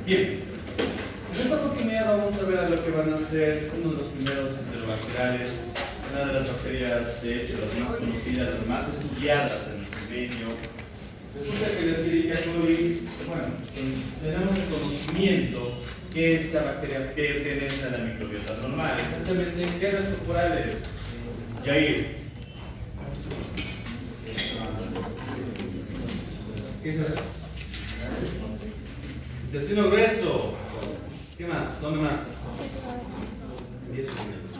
Bien, en esta oportunidad vamos a ver a lo que van a ser uno de los primeros enterobacteriales, una de las bacterias, de hecho, las más conocidas, las más estudiadas en nuestro medio. Resulta que la Escherichia coli, bueno, tenemos el conocimiento que esta bacteria pertenece a la microbiota normal. Exactamente, ¿en qué áreas corporales? Yair. ¿Qué es eso? Intestino grueso. ¿Qué más? ¿Dónde más? 10 minutos.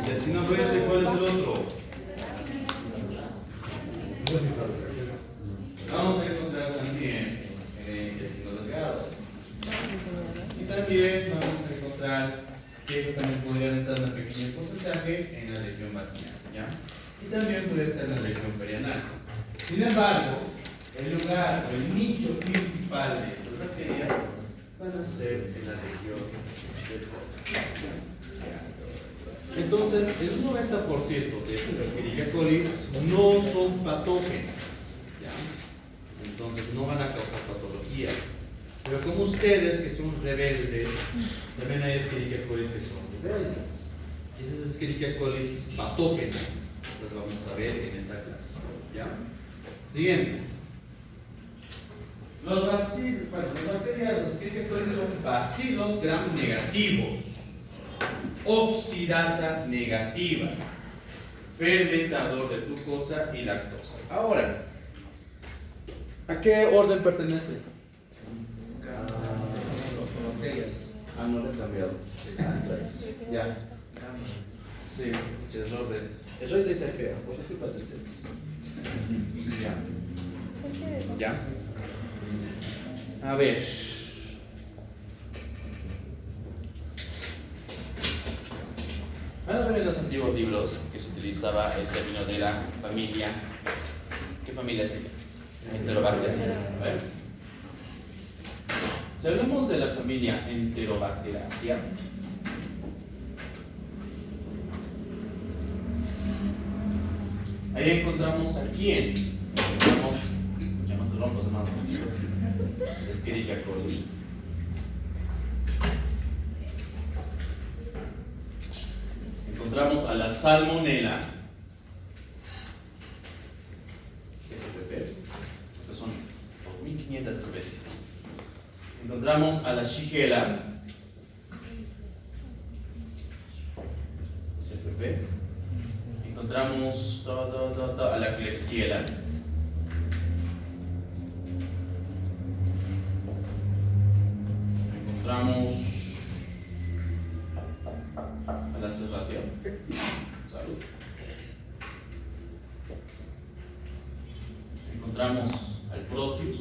Intestino grueso, ¿y cuál es el otro? Vamos a encontrar también el intestino delgado. Y también vamos a encontrar que estos también podrían estar en un pequeño porcentaje en la región vaginal, ¿ya? Y también puede estar en la región perianal. Sin embargo, el lugar o el nicho principal de estas bacterias van a ser en la región del colon. Entonces, el 90% de estas Escherichia coli no son patógenas, ¿ya? Entonces, no van a causar patologías. Pero como ustedes que son rebeldes, también hay Escherichia coli que son rebeldes. Y esas Escherichia coli patógenas las vamos a ver en esta clase, ¿ya? Siguiente. Los bacilos, bueno, las bacterias, los Escherichia coli son bacilos gram negativos, oxidasa negativa, fermentador de glucosa y lactosa. Ahora, ¿a qué orden pertenece? Ah, no lo he cambiado. Ya. Sí, error de terapia, pues es culpa de ustedes. Ya. Ya. A ver. Van a ver en los antiguos libros que se utilizaba el término de la familia. ¿Qué familia sería? Enterobacterias. A ver. Si hablamos de la familia Enterobacteriaceae, ahí encontramos a quién. Encontramos, ya no te rompas, hermano. Escherichia coli. Encontramos a la Salmonella, SPP, que son 2500 especies. Encontramos a la Shigella, SPP. Encontramos a la Klebsiella. Encontramos a la Serratia. Salud. Encontramos al Proteus.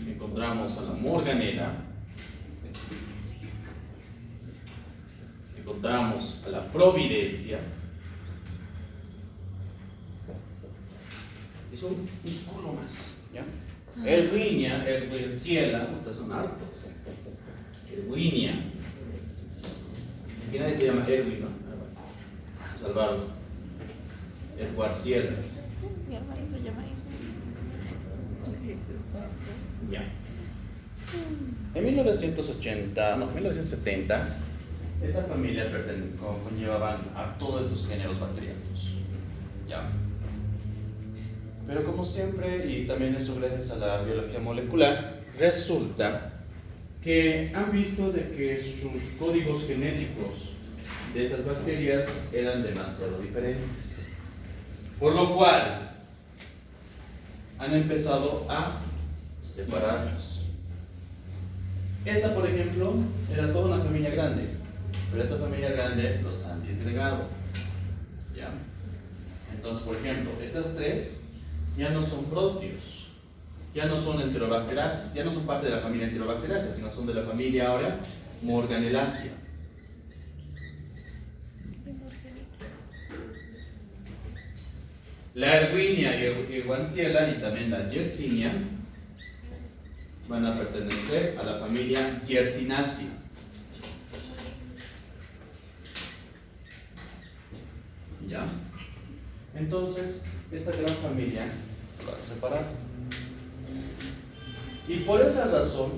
Encontramos a la Morganella. Encontramos a la Providencia. Y son un culo más, ¿ya? Erwinia, Erwinciella, estos son hartos. Erwinia. Aquí nadie se llama Erwin, ¿no? Se salvaron. Erwarciella. Mi hermano se llama Ya. En 1970, esa familia conllevaban a todos estos géneros bacterianos. ¿Ya? Pero como siempre, y también eso gracias a la biología molecular, resulta que han visto de que sus códigos genéticos de estas bacterias eran demasiado diferentes. Por lo cual, han empezado a separarlos. Esta, por ejemplo, era toda una familia grande, pero esta familia grande los han disgregado. ¿Ya? Entonces, por ejemplo, estas tres ya no son proteus, ya no son enterobacteriaceae, ya no son parte de la familia enterobacteriaceae, sino son de la familia ahora Morganelacea. La Erwinia y Erwinciella y también la Yersinia van a pertenecer a la familia Yersinacea. ¿Ya? Entonces, esta gran familia lo van a separar. Y por esa razón,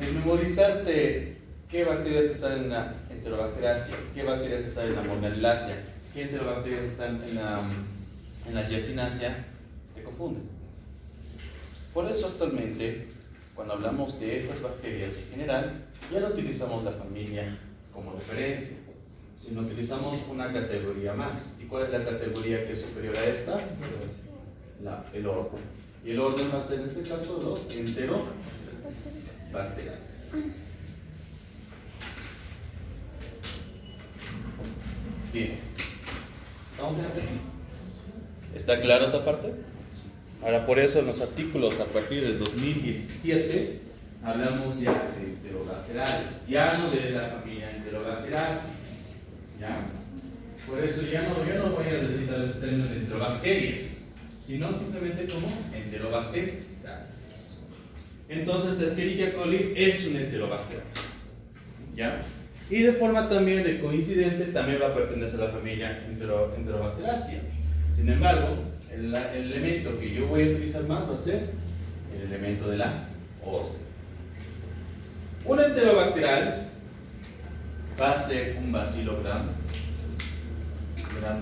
el memorizarte qué bacterias están en la Enterobacteriaceae, qué bacterias están en la Morgandilaceae, qué enterobacterias están en la Yersinácea, te confunde. Por eso actualmente, cuando hablamos de estas bacterias en general, ya no utilizamos la familia como referencia, sino utilizamos una categoría más. ¿Y cuál es la categoría que es superior a esta? El orden. Y el orden va a ser en este caso los enterobacteriales. Bien. ¿Estamos bien hasta aquí? ¿Está claro esa parte? Ahora, por eso en los artículos a partir del 2017 hablamos ya de enterobacteriales, ya no de la familia Enterobacteriaceae. ¿Ya? Por eso ya no voy a decir el término de enterobacterias, sino simplemente como enterobacteriales. Entonces, la Escherichia coli es un enterobacterial. ¿Ya? Y de forma también de coincidente, también va a pertenecer a la familia Enterobacteriaceae. Sin embargo, el elemento que yo voy a utilizar más va a ser el elemento de la orden. Un enterobacterial va a ser un bacilo gram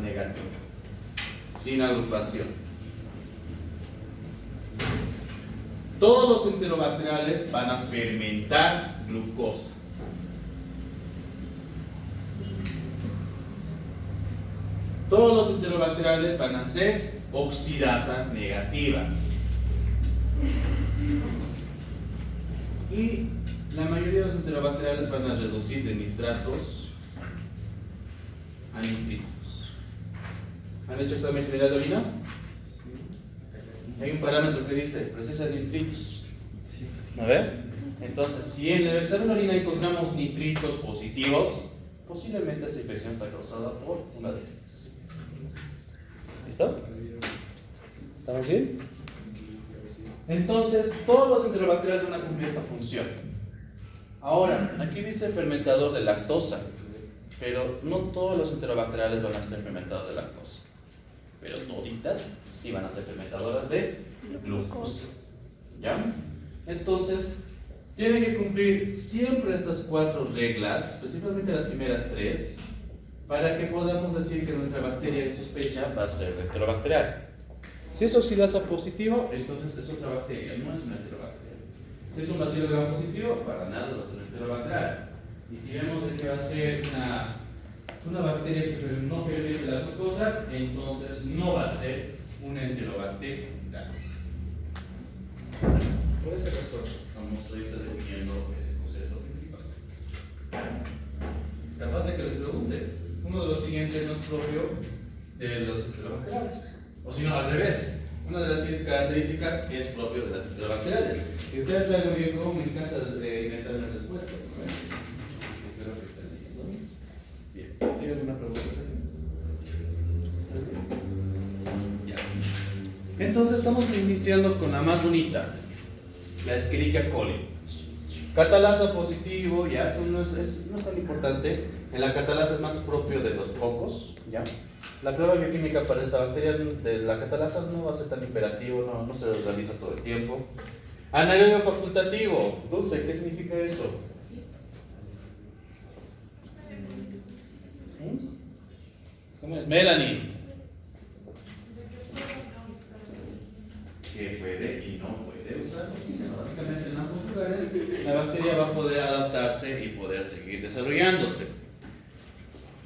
negativo, sin agrupación. Todos los enterobacteriales van a fermentar glucosa. Todos los enterobacteriales van a ser oxidasa negativa. Y la mayoría de los enterobacteriales van a reducir de nitratos a nitritos. ¿Han hecho examen general de orina? Sí. Hay un parámetro que dice presencia de nitritos. Sí. ¿A ver? Entonces, si en el examen de orina encontramos nitritos positivos, posiblemente esa infección está causada por una de estas. ¿Listo? ¿Estamos bien? Entonces, todos los enterobacteriales van a cumplir esta función. Ahora, aquí dice fermentador de lactosa, pero no todos los enterobacteriales van a ser fermentados de lactosa. Pero toditas sí van a ser fermentadoras de glucosa. ¿Ya? Entonces, tienen que cumplir siempre estas 4 reglas, específicamente las primeras 3, para que podamos decir que nuestra bacteria de sospecha va a ser enterobacterial. Si es oxidasa positivo, entonces es otra bacteria, no es una enterobacteria. Si es un bacilo gram positivo, para nada va a ser enterobacterial. Y si vemos de que va a ser una bacteria que no fermenta la glucosa, entonces no va a ser una enterobacteria. Por esa razón estamos ahorita definiendo ese concepto principal. Capaz de que les pregunte, uno de los siguientes no es propio de los enterobacteriales. O si no, al revés. Una de las siguientes características es propio de las enterobacteriales. Y ustedes saben bien cómo me encanta inventar las respuestas, ¿no? Espero que estén leyendo bien. ¿Hay alguna pregunta? ¿Está bien? Ya. Entonces estamos iniciando con la más bonita, la Escherichia coli. Catalasa positivo, ya, eso no es tan importante. En la catalasa es más propio de los cocos, ¿ya? La prueba bioquímica para esta bacteria de la catalasa no va a ser tan imperativo, no se realiza todo el tiempo. Anaerobio facultativo, Dulce, ¿qué significa eso? ¿Cómo es? Melanie. Que puede y no puede usar oxígeno. Básicamente en ambos lugares la bacteria va a poder adaptarse y poder seguir desarrollándose.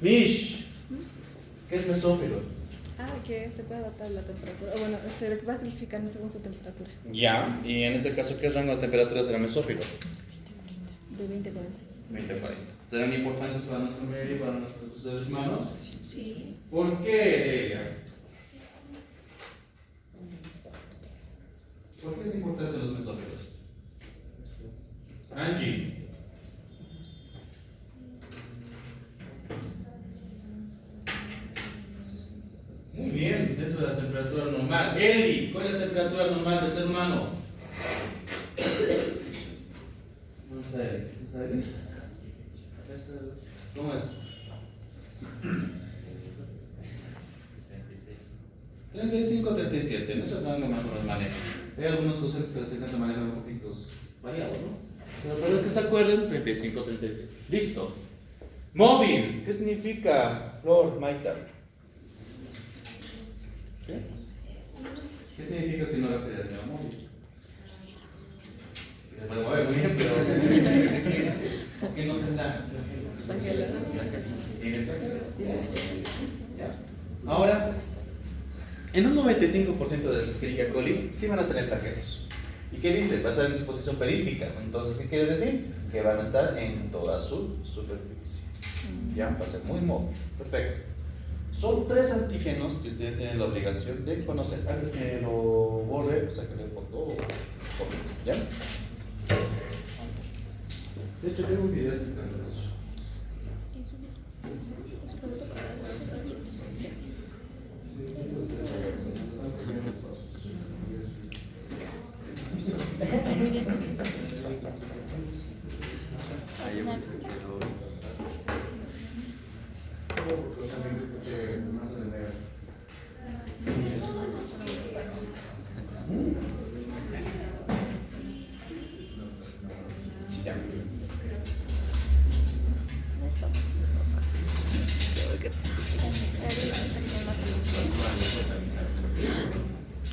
Mish. ¿Qué es mesófilo? Que se puede adaptar a la temperatura. O bueno, se va clasificando según su temperatura. Ya, y en este caso, ¿qué rango de temperatura será mesófilo? De 20 a 40. 20 a 40. ¿Serán importantes para nuestro medio y para nuestros seres humanos? Sí. ¿Por qué, Elia? ¿Por qué es importante los mesófilos? Angie. Muy bien, dentro de la temperatura normal. Eli, ¿cuál es la temperatura normal del ser humano? ¿Dónde está Eli? ¿Dónde está Eli? ¿Cómo es? 36. 35, 37, en ese rango más o menos manejo. Hay algunos docentes que les encanta manejar un poquito variado, ¿no? Pero para que se acuerden, 35, 37. Listo. Móvil. ¿Qué significa, Flor, Maita? ¿Qué? ¿Qué significa que una bacteria sea móvil? Que se puede mover muy bien, pero ¿qué no tendrá? ¿Tiene flagelos? ¿Ya? Ahora, en un 95% de las Escherichia coli sí van a tener flagelos. ¿Y qué dice? Va a estar en disposición períficas. Entonces, ¿qué quiere decir? Que van a estar en toda su superficie. Ya, va a ser muy móvil. Perfecto. Son 3 antígenos que ustedes tienen la obligación de conocer. Antes que lo borre, sáquenle foto. ¿Ya? De hecho, tengo un video explicando eso.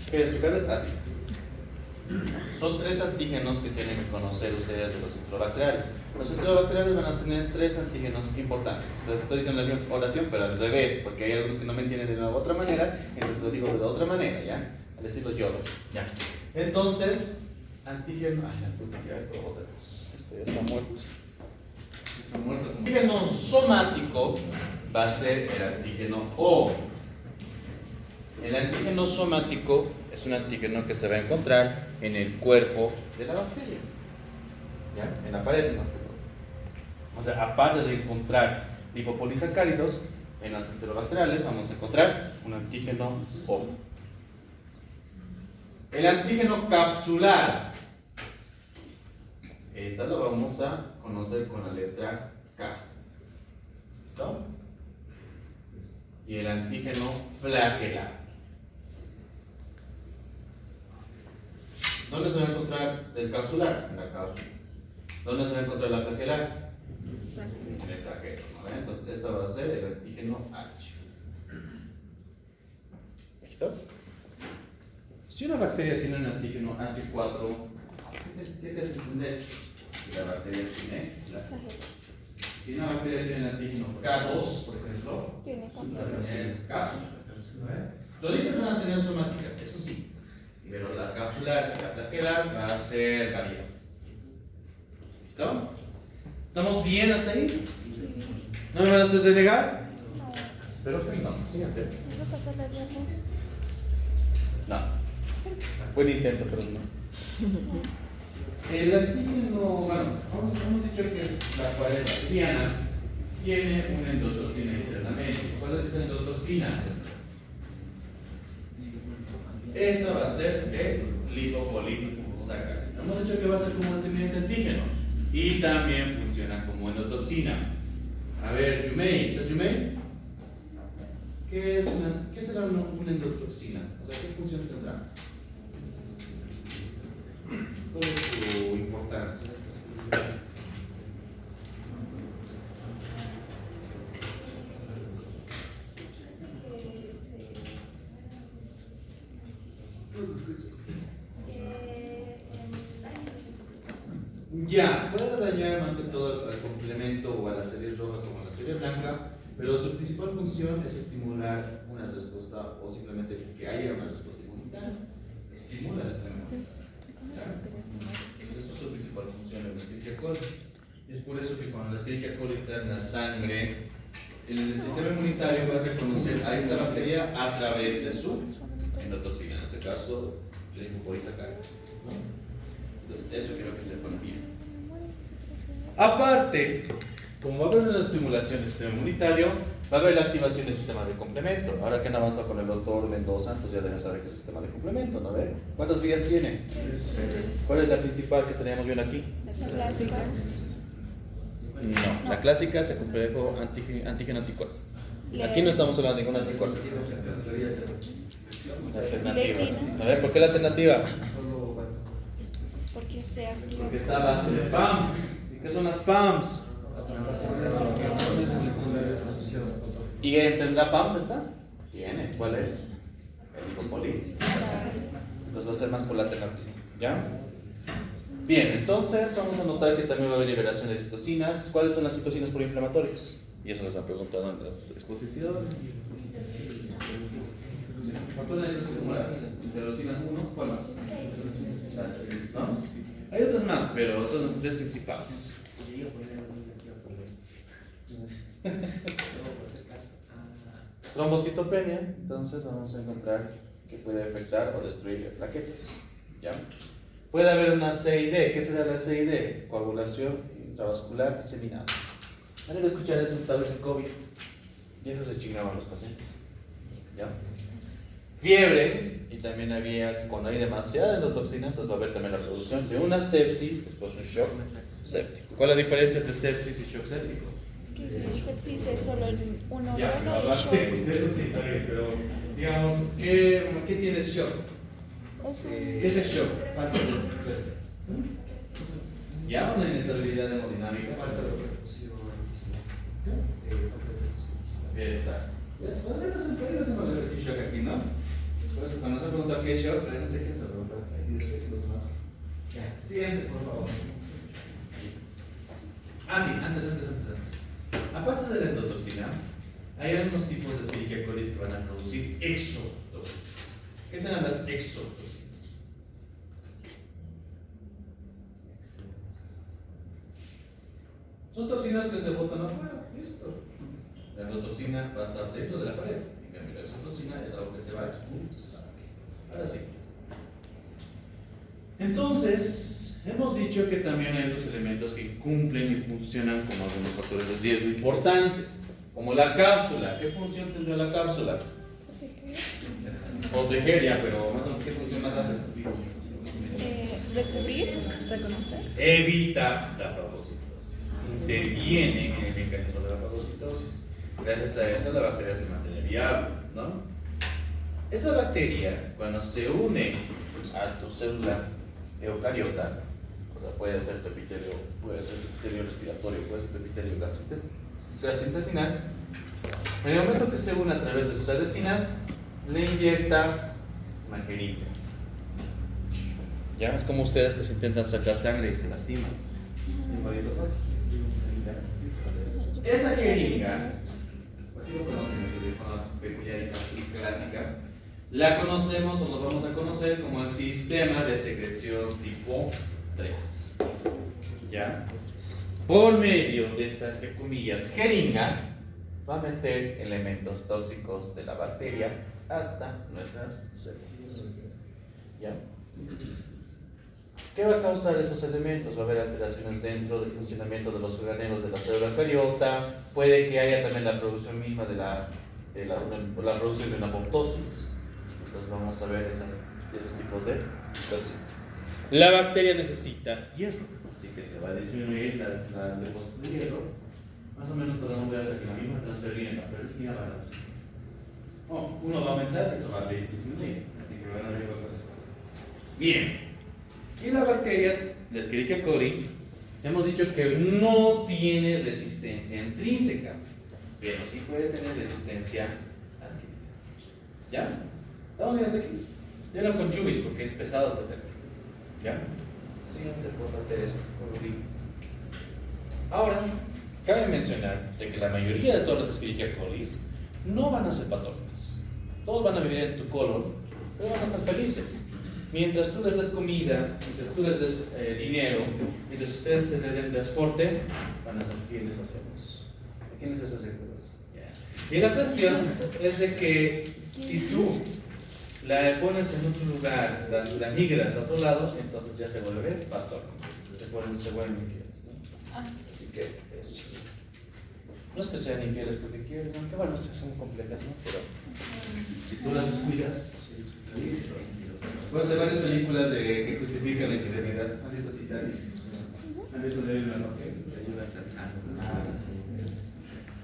Quiero explicarles así. Son 3 antígenos que tienen que conocer ustedes de los enterobacteriales. Los enterobacteriales van a tener 3 antígenos importantes. Estoy diciendo la misma oración, pero al revés, porque hay algunos que no me entienden de la otra manera, entonces lo digo de la otra manera, ¿ya? Al decirlo yo, ¿ya? Entonces, antígeno. Ay, la puta, ya esto lo tenemos. Esto ya está muerto. Está muerto. El antígeno somático va a ser el antígeno O. El antígeno somático es un antígeno que se va a encontrar en el cuerpo de la bacteria, ¿ya? En la pared, ¿no? O sea, aparte de encontrar lipopolisacáridos, en las enterobacteriales vamos a encontrar un antígeno O. El antígeno capsular, esta lo vamos a conocer con la letra K. ¿Listo? Y el antígeno flagelar. ¿Dónde se va a encontrar el capsular? En la cápsula. ¿Dónde se va a encontrar la flagelar? En el flagelo, ¿no? Entonces, esta va a ser el antígeno H. ¿Listo? Si una bacteria tiene un antígeno H4, ¿qué te hace entender? Que la bacteria tiene flagelo. Si una bacteria tiene el antígeno K2, por ejemplo, tiene cápsula. Los dientes van a tener somática, eso sí. Pero la cápsula y la flagelar va a ser variable. ¿Listo? ¿Estamos bien hasta ahí? ¿No me van a hacer renegar? No. Espero que no. Siguiente. ¿No pasa la llave? No. Buen intento, pero no. El antígeno, bueno, hemos dicho que la pared bacteriana tiene una endotoxina internamente. ¿Cuál es esa endotoxina? Esa va a ser el lipopolisacárido. Hemos dicho que va a ser como antiagente antígeno y también funciona como endotoxina. A ver, Yumei, ¿está Yumei? ¿Qué será una endotoxina? O sea, ¿qué función tendrá? ¿Cuál es su importancia? Ya, puede dañar más que todo al complemento o a la serie roja como a la serie blanca, pero su principal función es estimular una respuesta o simplemente que haya una respuesta inmunitaria. Estimula el sistema inmunitario. Esa es su principal función en la Escherichia coli. Es por eso que cuando la Escherichia coli está en la sangre, el sistema inmunitario va a reconocer a esa bacteria a través de su endotoxina, en este caso, el lipopolisacárido, ¿no? Entonces, eso quiero que sepan bien. Aparte, como va a haber una estimulación del sistema inmunitario, va a haber la activación del sistema de complemento. Ahora que han avanzado con el doctor Mendoza, entonces ya deben saber qué es el sistema de complemento, ¿no? ¿Ver? ¿Cuántas vías tiene? ¿Cuál es la principal que estaríamos viendo aquí? La clásica. No, la clásica se complejo antígeno-anticuerpo. Aquí no estamos hablando de ningún anticuerpo. La alternativa. A ver, ¿por qué la alternativa? Porque se activa. Porque está a base de PAMs. ¿Y qué son las PAMs? ¿Y tendrá PAMs esta? Tiene. ¿Cuál es? El hipopoli. Entonces va a ser más por la alternativa. ¿Ya? Bien, entonces vamos a notar que también va a haber liberación de citocinas. ¿Cuáles son las citocinas proinflamatorias? Y eso les han preguntado en las exposiciones. Factor de interleucina 1, ¿cuál más? ¿No? Hay otras más, pero son las tres principales. Trombocitopenia, entonces vamos a encontrar que puede afectar o destruir plaquetas. ¿Ya? Puede haber una CID. ¿Qué será la CID? Coagulación intravascular diseminada. Han de escuchar eso tal vez en COVID. Y eso se chingaban los pacientes. ¿Ya? Fiebre, y también había, cuando hay demasiada endotoxina, entonces va a haber también la producción de una sepsis, después un shock séptico. ¿Cuál es la diferencia entre sepsis y shock séptico? Que sepsis es solo un órgano Ya, y shock. eso sí está bien, pero digamos, ¿qué tiene shock? ¿Qué es el shock? Falta de ya una inestabilidad hemodinámica. Falta de perfusión. Exacto. Podemos repetir shock aquí, ¿no? Por eso cuando se pregunta qué es shock, no sé qué se pregunta. Siguiente, por favor. Antes. Aparte de la endotoxina, hay algunos tipos de Escherichia coli que van a producir exotoxinas. ¿Qué serán las exotoxinas? Son toxinas que se botan afuera, listo. La endotoxina va a estar dentro de la pared. En cambio, la exotoxina es algo que se va a expulsar. Ahora sí. Entonces, hemos dicho que también hay otros elementos que cumplen y funcionan como algunos factores de riesgo importantes, como la cápsula. ¿Qué función tendrá la cápsula? Proteger, ya, pero más o menos, ¿qué función más hace? Recubrir. Reconocer. Evita la fagocitosis. Interviene en el mecanismo de la fagocitosis. Gracias a eso la bacteria se mantiene viable, ¿no? Esta bacteria, cuando se une a tu célula eucariota, o sea, puede ser tu epitelio, puede ser tu epitelio respiratorio, puede ser tu epitelio gastrointestinal, en el momento que se une a través de sus adhesinas, le inyecta una jeringa. Ya es como ustedes que se intentan sacar sangre y se lastiman. Esa jeringa, así lo conocen, es una peculiaridad clásica, la conocemos o nos vamos a conocer como el sistema de secreción tipo 3. ¿Ya? Por medio de esta, entre comillas, jeringa, va a meter elementos tóxicos de la bacteria hasta nuestras células. ¿Ya? ¿Qué va a causar esos elementos? Va a haber alteraciones dentro del funcionamiento de los organelos de la célula eucariota, puede que haya también la producción misma de la producción de una apoptosis. Entonces vamos a ver esos tipos de situación. La bacteria necesita hierro, así que te va a disminuir la depósito de hierro. Más o menos podemos ver hasta que la misma transferida en la ferritina va a uno va a aumentar y otro va a disminuir, así que van a ver con esto. Bien. Y la bacteria, la Escherichia coli, hemos dicho que no tiene resistencia intrínseca, pero sí puede tener resistencia adquirida. ¿Ya? ¿Estamos bien hasta aquí? Ya no con chubis porque es pesado este tema. ¿Ya? Siguiente, por favor, Teresa. Ahora, cabe mencionar de que la mayoría de todas las Escherichia coli no van a ser patógenas. Todos van a vivir en tu colon, pero van a estar felices. Mientras tú les des comida, mientras tú les des dinero, mientras ustedes te den transporte, van a ser fieles hacia vos. ¿A quiénes esas recuerdas? Yeah. Y la cuestión es de que si tú la pones en otro lugar, la migras a otro lado, entonces ya se vuelve pastor. Se vuelven infieles, ¿no? Así que eso. No es que sean infieles porque quieren, aunque bueno, son complejas, ¿no? Pero si tú las descuidas, listo. Bueno, hay varias películas que justifican la infidelidad. ¿Han visto Titanic? ¿Han visto Ley de la Pasión? Te ayuda a estar sano.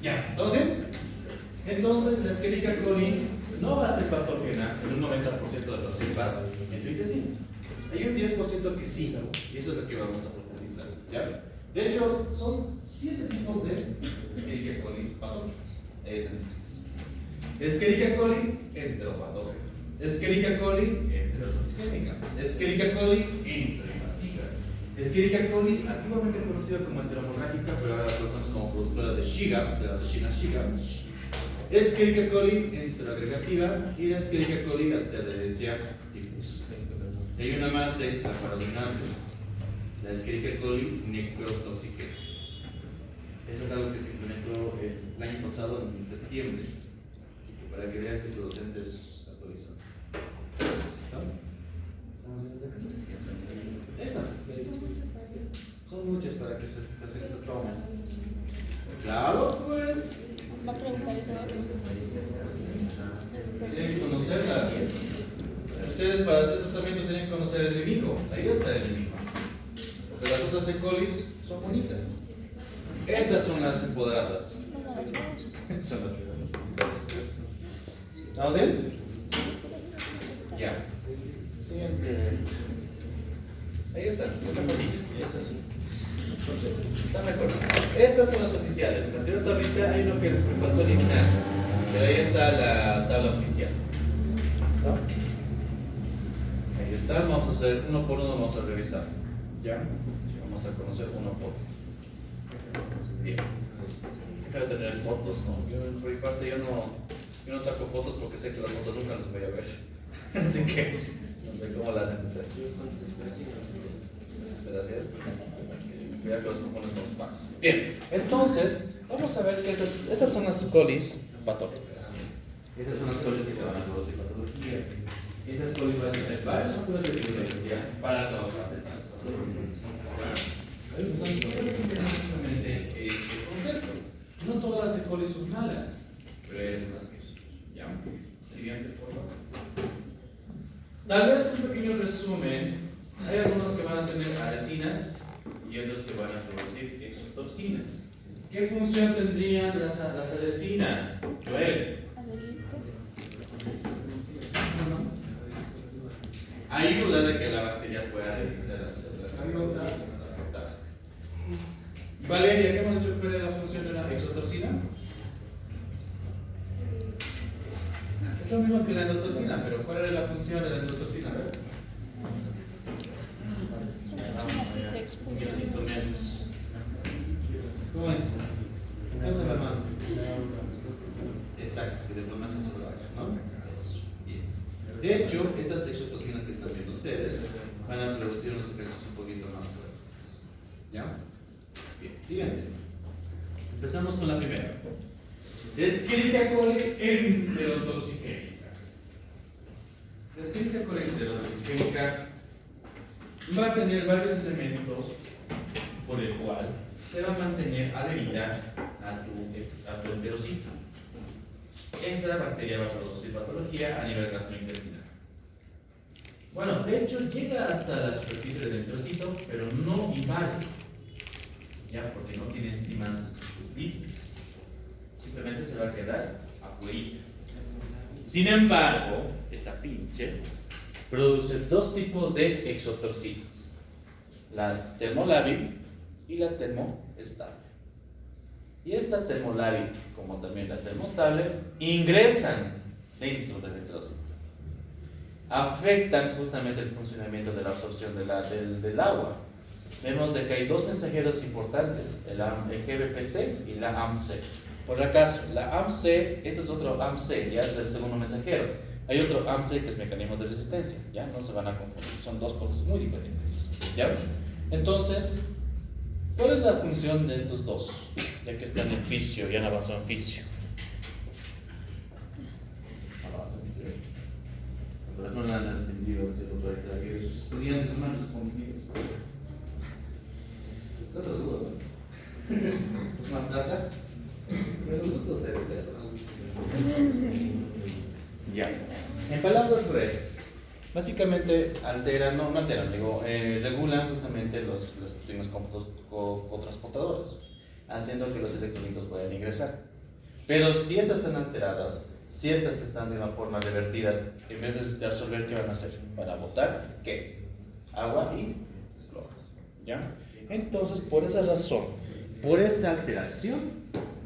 Ya, ¿todo bien? Entonces, la Escherichia coli no va a ser patógena en un 90% de las cepas en tu intestino. Hay un 10% que sí, y eso es lo que vamos a profundizar. ¿Ya? De hecho, son 7 tipos de Escherichia coli patógenas. Ahí están escritos. Escherichia coli enteropatógena. Escherichia coli enterotoxigénica. Escherichia coli enteroinvasiva. Escherichia coli, antiguamente conocida como enteromorrágica, pero ahora la conocemos como productora de Shiga, de la toxina Shiga. Escherichia coli enteroagregativa y la Escherichia coli de adherencia difusa. Hay una más extra para donarles, la Escherichia coli necrotoxigénica. Eso es algo que se implementó el año pasado en septiembre, así que para que vean que su docente es actualizado. ¿Está? Esta. Son muchas para que se traumen. Claro, pues. Va a preguntar eso. Tienen que conocerlas. Ustedes para hacer tratamiento tienen que conocer el enemigo. Ahí está el enemigo. Porque las otras E. colis son bonitas. Estas son las empoderadas. Son las feas. ¿Estamos bien? Ya. Siguiente. Ahí está. Otra fotito. Esta sí. Está mejor. Estas son las oficiales. La anterior tablita hay uno que me faltó eliminar. Pero ahí está la tabla oficial. ¿Está? Ahí está. Vamos a hacer uno por uno, vamos a revisar. ¿Ya? Vamos a conocer uno por uno. Bien. Quiero tener fotos, ¿no? Yo, por mi parte, yo no saco fotos porque sé que las fotos nunca las voy a ver. Así que no sé cómo las hacen ustedes. ¿Desesperación? Cuidado que los cojones no los pagas. Bien, entonces, vamos a ver que estas son las colis patógenas. Estas son las colis que te van a producir patología. Estas colis van a tener varios factores de virulencia para causar patologías. Justamente ese concepto. No todas las E. coli son malas, pero hay algunas que sí. ¿Ya? Siguiente, por favor. Tal vez un pequeño resumen. Hay algunos que van a tener adhesinas y otros que van a producir exotoxinas. ¿Qué función tendrían las adhesinas, Joel? Ayuda de que la bacteria pueda realizar las células cariota y afectar. Valeria, ¿qué hemos dicho? ¿Cuál es la función de una exotoxina? Es lo mismo que la endotoxina, pero ¿cuál es la función de la endotoxina? A ver. ¿Cómo es? Exacto, que diplomacia celular, ¿no? Eso, bien. De hecho, estas exotoxinas que están viendo ustedes van a producir unos efectos un poquito más fuertes. ¿Ya? Bien, siguiente. Empezamos con la primera. Escherichia coli enterotoxigénica. La Escherichia coli enterotoxigénica va a tener varios elementos por el cual se va a mantener adherida a tu enterocito. Esta bacteria va a producir patología a nivel gastrointestinal. Bueno, de hecho llega hasta la superficie del enterocito, pero no invade, ya, porque no tiene enzimas lípidas. Simplemente se va a quedar afuera. Sin embargo, esta pinche produce dos tipos de exotoxinas: la termolábil y la termoestable. Y esta termolábil, como también la termoestable, ingresan dentro del enterocito. Afectan justamente el funcionamiento de la absorción del agua. Vemos de que hay dos mensajeros importantes, el GBPC y la AMC. Por acaso, la AMC, este es otro AMC, ya es el segundo mensajero. Hay otro AMC que es mecanismo de resistencia, ya no se van a confundir, son dos cosas muy diferentes. ¿Ya? Entonces, ¿cuál es la función de estos dos? Ya que están en fisio, ya han avanzado en fisio. Pero no la han entendido, que sus estudiantes no han respondido. Está otra duda, ¿no? ¿Es maltrata? Me gusta a ustedes eso. Ya. En palabras gruesas, básicamente alteran, no alteran, regulan justamente las proteínas cotransportadoras, haciendo que los electrolitos puedan ingresar. Pero si estas están alteradas, Si estas están de una forma revertidas, en vez de absorber, ¿qué van a hacer? Van a botar, ¿qué? Agua y cloro. ¿Ya? Entonces, por esa razón, por esa alteración,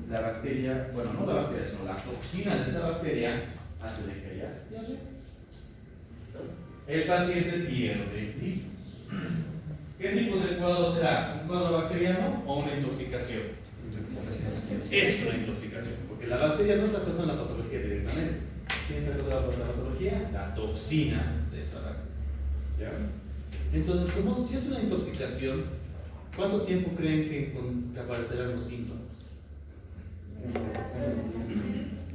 la bacteria, bueno, no la bacteria, sino la toxina de esta bacteria hace de que haya diarrea. El paciente pierde líquidos. ¿Qué tipo de cuadro será? ¿Un cuadro bacteriano o una intoxicación? Es una intoxicación, porque la bacteria no está causando la patología directamente. ¿Quién está causando la patología? La toxina de esa bacteria. ¿Ya? Entonces, como si es una intoxicación, ¿cuánto tiempo creen que aparecerán los síntomas?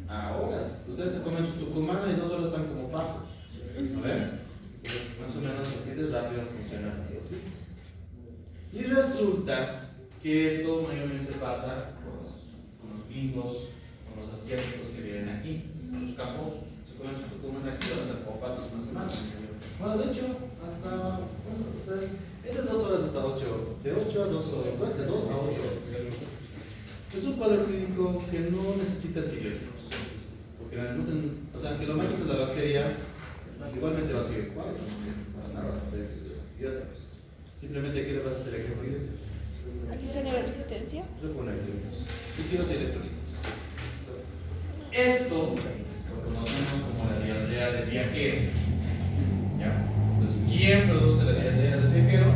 A horas. Ustedes se comen su tucumana y 2 horas están como pato. A ver, entonces más o menos así de rápido funcionan las toxinas. Y resulta que esto mayormente pasa con los gringos, con los asiáticos que viven aquí, sus capos, se comen su tucumana aquí, hasta como patos una semana. Bueno, de hecho, hasta, bueno, ustedes, es de 2 horas hasta 8, de 8 a 2 horas, pues de 2 a 8 horas. Es un cuadro clínico que no necesita antibióticos, porque o sea, aunque lo metes en la bacteria, igualmente va a seguir cuadro, no vas a hacer antibióticos. Simplemente, ¿qué le vas a hacer aquí? Aquí genera resistencia. Reponer líquidos y electrolitos. Esto lo conocemos como la diarrea del viajero. ¿Ya? Entonces, ¿quién produce la diarrea del viajero?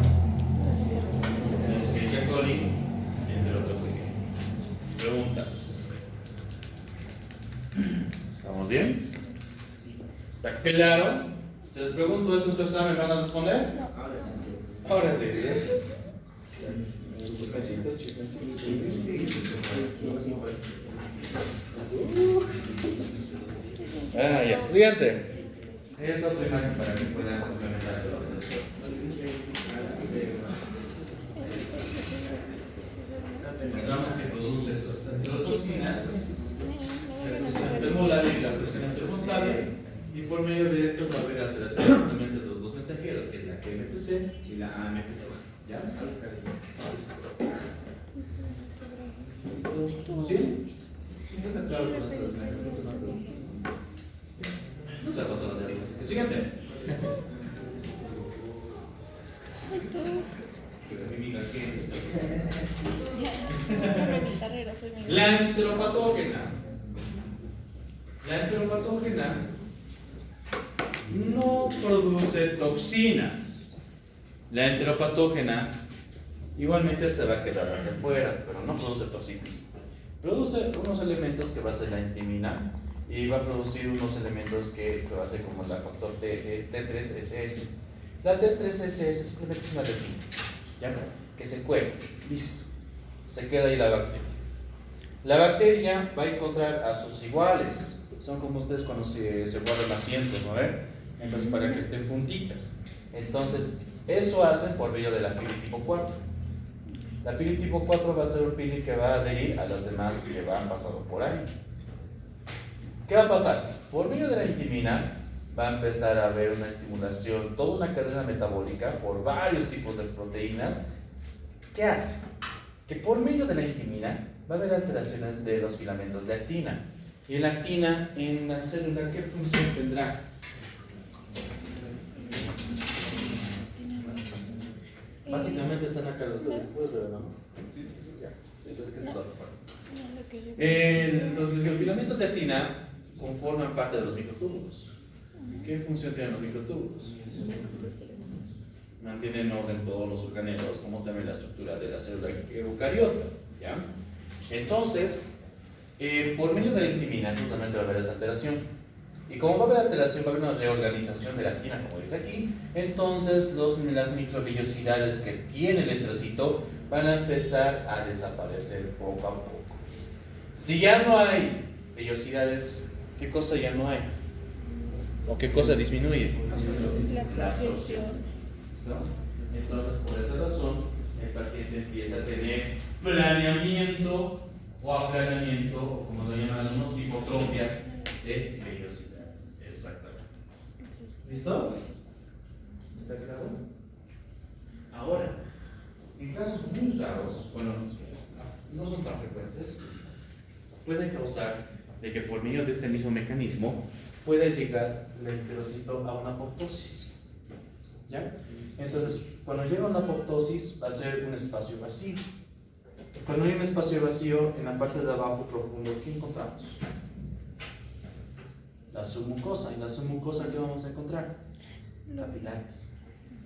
El Escherichia coli, entre otros. Preguntas. ¿Estamos bien? ¿Está claro? Si les pregunto esto en su examen, ¿van a responder? No. Ahora sí. Chismecitos, chismecitos. Ya. Siguiente. Esta otra imagen para que puedan complementar el orden. Encontramos que produce esas toxinas, la toxina termolábil y la toxina termostable, y por medio de esto va a haber alteraciones justamente de los dos mensajeros, que es la KMPC y la AMPC. ¿Ya? ¿Sí? ¿Sí está claro con eso? No se la pasó de arriba. El siguiente. Sobre mi carrera, soy mi La enteropatógena. La enteropatógena no produce toxinas. La enteropatógena igualmente se va a quedar hacia afuera, pero no produce toxinas. Produce unos elementos que va a ser la intimina y va a producir unos elementos que va a ser como el factor T3SS. La T3SS simplemente es una resina, ¿ya? Que se cuela, listo. Se queda ahí la bacteria. La bacteria va a encontrar a sus iguales. Son como ustedes cuando se guardan asientos, ¿no ven? Entonces, para que estén juntitas. Entonces, eso hacen por medio de la pili tipo 4. La pili tipo 4 va a ser un pili que va a adherir a las demás que van pasando por ahí. ¿Qué va a pasar? Por medio de la intimina va a empezar a haber una estimulación, toda una cadena metabólica por varios tipos de proteínas. ¿Qué hace? Que por medio de la intimina va a haber alteraciones de los filamentos de actina. Y la actina en la célula, ¿qué función tendrá? Básicamente están acá los dos. ¿Puedes ver, no? Sí, entonces, ¿qué es esto? Entonces, los filamentos de actina conforman parte de los microtúbulos. ¿Qué función tienen los microtúbulos? Mantienen en orden todos los organelos, como también la estructura de la célula eucariota. ¿Ya? Entonces, por medio de la intimina, justamente va a haber esa alteración. Y como va a haber alteración, va a haber una reorganización de la actina, como dice aquí. Entonces, las microvellosidades que tiene el eritrocito van a empezar a desaparecer poco a poco. Si ya no hay vellosidades, ¿qué cosa ya no hay? ¿O qué cosa disminuye? La absorción. ¿Listo? Entonces, por esa razón, el paciente empieza a tener planeamiento o aplanamiento, o como lo llaman algunos, hipotrofias de vellosidades. Exactamente. ¿Listo? ¿Está claro? Ahora, en casos muy raros, bueno, no son tan frecuentes, pueden causar de que por medio de este mismo mecanismo puede llegar el eritrocito a una apoptosis. ¿Ya? Entonces, cuando llega a una apoptosis va a ser un espacio vacío. Cuando hay un espacio vacío, en la parte de abajo profundo, ¿qué encontramos? La submucosa. ¿Y la submucosa qué vamos a encontrar? Capilares.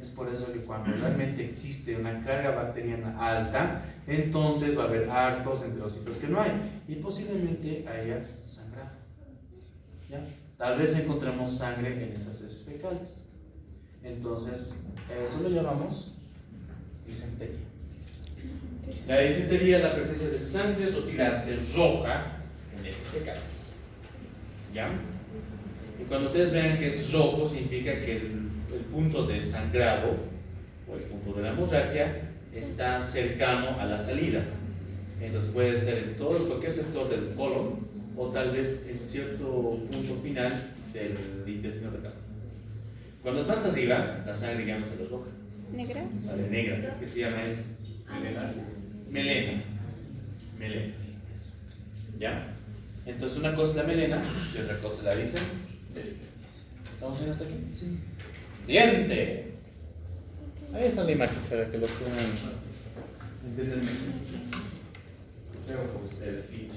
Es por eso que cuando realmente existe una carga bacteriana alta, entonces va a haber hartos enterocitos que no hay y posiblemente haya sangrado. ¿Ya? Tal vez encontremos sangre en esas heces fecales. Entonces, eso lo llamamos disentería. La disentería es la presencia de sangre rutilante roja en heces fecales. ¿Ya? Y cuando ustedes vean que es rojo, significa que el punto de sangrado o el punto de la hemorragia está cercano a la salida. Entonces puede ser en todo, cualquier sector del colon o tal vez en cierto punto final del intestino delgado. Cuando es más arriba, la sangre ya no sale roja. ¿Negra? Sale negra, lo que se llama es melena. Melena, sí, eso. ¿Ya? Entonces una cosa es la melena y otra cosa es la disentería. ¿Estamos bien hasta aquí? Sí. Siguiente. Ahí está la imagen para que lo puedan entender mejor. Creo que ustedes sí,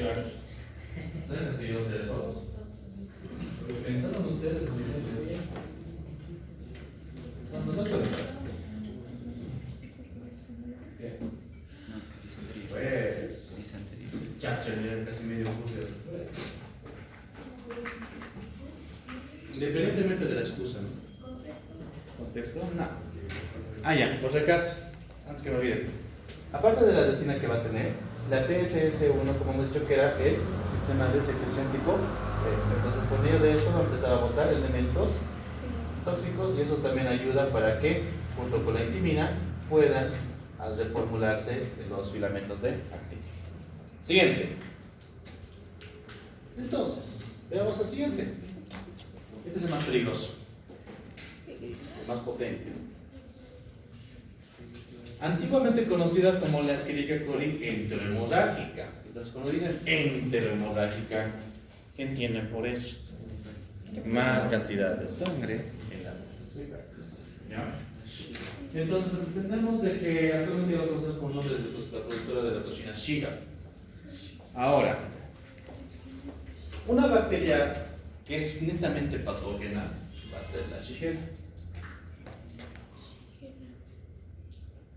claro. ¿Saben que yo sé solos? ¿Pensaron ustedes así de bien? ¿Cuándo se actualizan? ¿Qué? Pues disentería. Chacha, ya casi medio curso de eso. Independientemente de la excusa, ¿no? ¿Contexto? No. Ah, ya, por si acaso, antes que me olvide. Aparte de la decina que va a tener, la TSS1, como hemos dicho que era el sistema de secreción tipo 3. Entonces, por medio de eso va a empezar a botar elementos tóxicos y eso también ayuda para que, junto con la intimina, puedan reformularse los filamentos de actina. Siguiente. Entonces, veamos el siguiente. Este es el más peligroso, el más potente. Antiguamente conocida como la Escherichia coli enterohemorrágica. Entonces, cuando dicen enterohemorrágica, ¿qué entienden por eso? Más cantidad de sangre en las heces fecales. ¿Ya? Entonces, entendemos de que actualmente lo conocemos por nombre de la productora de la toxina Shiga. Ahora, una bacteria que es netamente patógena va a ser la Shigella.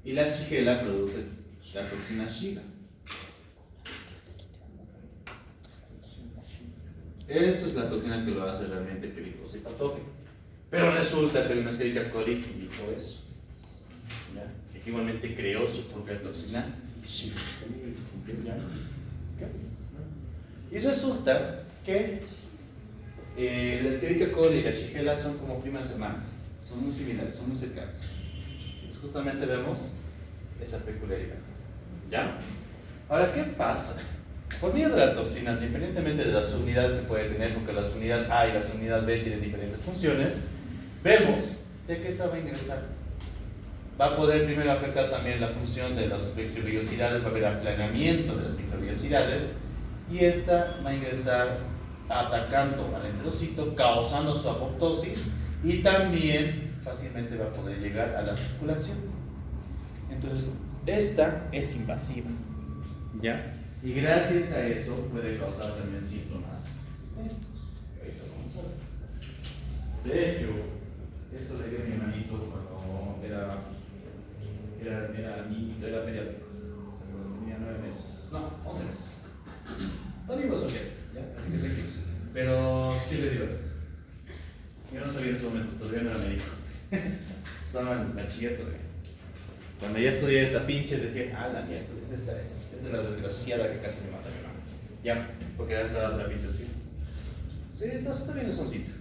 Y la Shigella produce la toxina Shiga. Eso es la toxina que lo hace realmente peligroso y patógeno. Pero resulta que una Escherichia coli indicó eso. ¿Ya? Que igualmente creó su propia toxina Shiga. ¿Ya? Y resulta que la Escherichia coli y la Shigella son como primas hermanas, son muy similares, son muy cercanas. Entonces justamente vemos esa peculiaridad. ¿Ya? Ahora, ¿qué pasa? Por medio de la toxina, independientemente de las subunidades que puede tener, porque la subunidad A y la subunidad B tienen diferentes funciones, vemos de que esta va a ingresar. Va a poder primero afectar también la función de las microvellosidades, va a haber aplanamiento de las microvellosidades, y esta va a ingresar atacando al enterocito, causando su apoptosis y también fácilmente va a poder llegar a la circulación. Entonces, esta es invasiva, ¿ya? Y gracias a eso puede causar también síntomas sistémicos. Ahorita vamos a ver. De hecho, esto le dio a mi hermanito cuando era pediátrico. Cuando tenía 9 meses, no, 11 meses. Todavía iba a soler, ¿ya? Así que tranquilos. Pero sí le dio esto. Yo no sabía en ese momento, todavía no era médico. Estaba en bachiller todavía. Cuando ya estudié esta pinche, dije, la mierda, esta es la desgraciada que casi me mata a mi hermano. Ya, porque ha entrado a terapia intensiva. Sí, está bien el soncito.